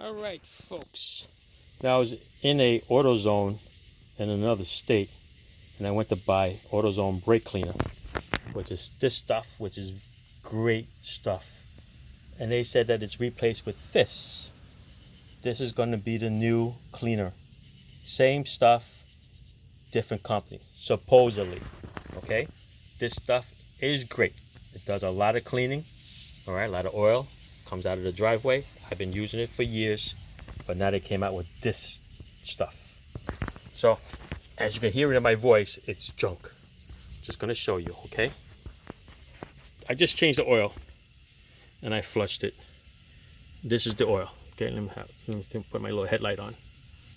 All right, folks. Now I was in a Autozone in another state, and I went to buy Autozone Brake Cleaner, which is this stuff, which is great stuff. And they said that it's replaced with this. This is going to be the new cleaner. Same stuff, different company, supposedly. Okay? This stuff is great. It does a lot of cleaning, all right, a lot of oil. Comes out of the driveway. I've been using it for years, but now they came out with this stuff. So, as you can hear it in my voice, it's junk. Just gonna show you, okay? I just changed the oil, and I flushed it. This is the oil. Okay, let me put my little headlight on.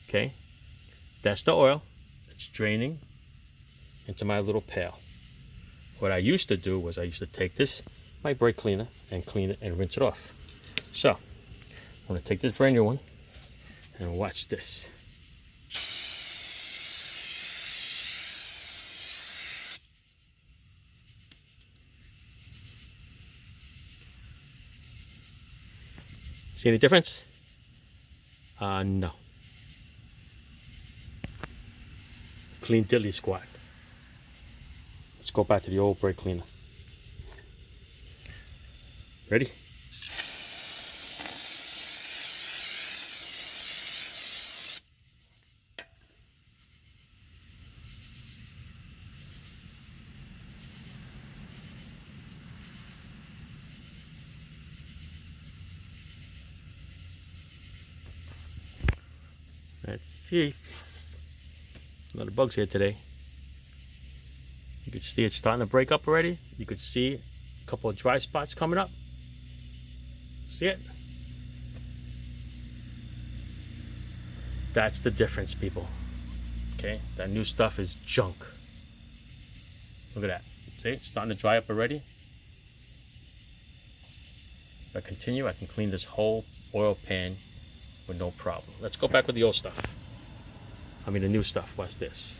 Okay, that's the oil. It's draining into my little pail. What I used to do was I used to take this, my brake cleaner, and clean it and rinse it off. So, I'm going to take this brand new one and watch this. See any difference? No. Clean diddly squat. Let's go back to the old brake cleaner. Ready? Let's see. A lot of bugs here today. You can see it's starting to break up already. You could see a couple of dry spots coming up. See it? That's the difference, people. Okay, that new stuff is junk. Look at that. See, it's starting to dry up already. If I continue, I can clean this whole oil pan with no problem. Let's go back with the old stuff. I mean the new stuff. Watch this.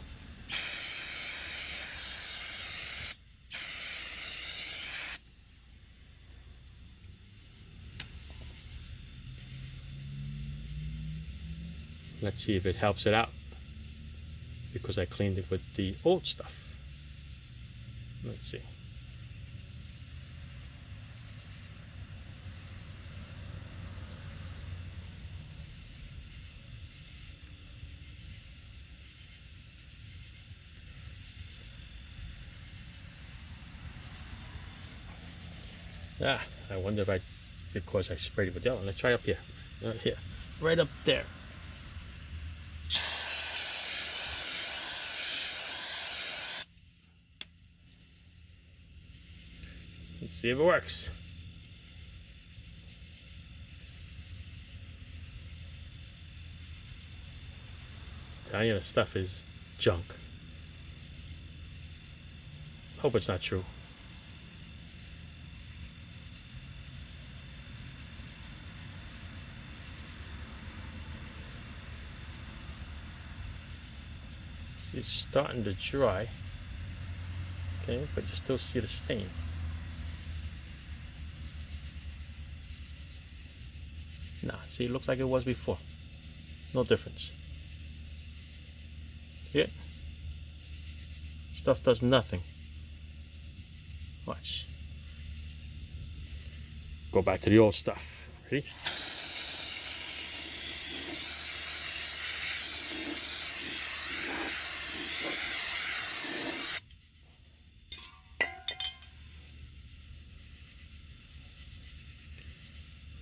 Let's see if it helps it out, because I cleaned it with the old stuff. Let's see. I wonder if because I sprayed it with yellow. Let's try up here. Right here. Right up there. Let's see if it works. I'm telling you, the stuff is junk. Hope it's not true. It's starting to dry, okay, but you still see the stain. Nah, see, it looks like it was before. No difference. See it? Stuff does nothing. Watch. Go back to the old stuff. Ready?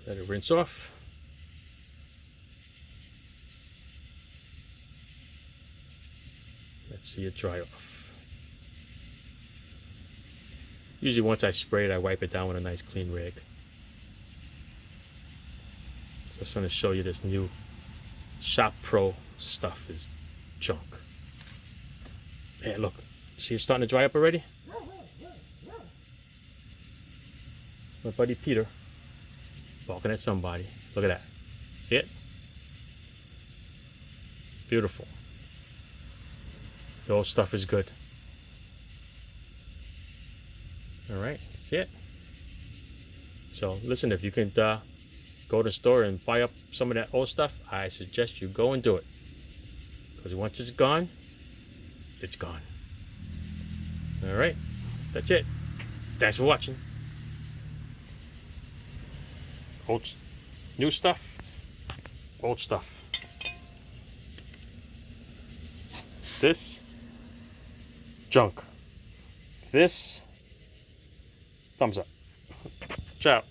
Let it rinse off. Let's see it dry off. Usually once I spray it, I wipe it down with a nice clean rag. So I'm trying to show you this new Shop Pro stuff is junk. Hey, look. See it's starting to dry up already? My buddy Peter barking at somebody. Look at that. See it? Beautiful. The old stuff is good. All right, see it? So listen, if you can go to the store and buy up some of that old stuff, I suggest you go and do it. Because once it's gone, it's gone. Alright, that's it. Thanks for watching. New stuff, old stuff. This, junk. This, thumbs up. Ciao.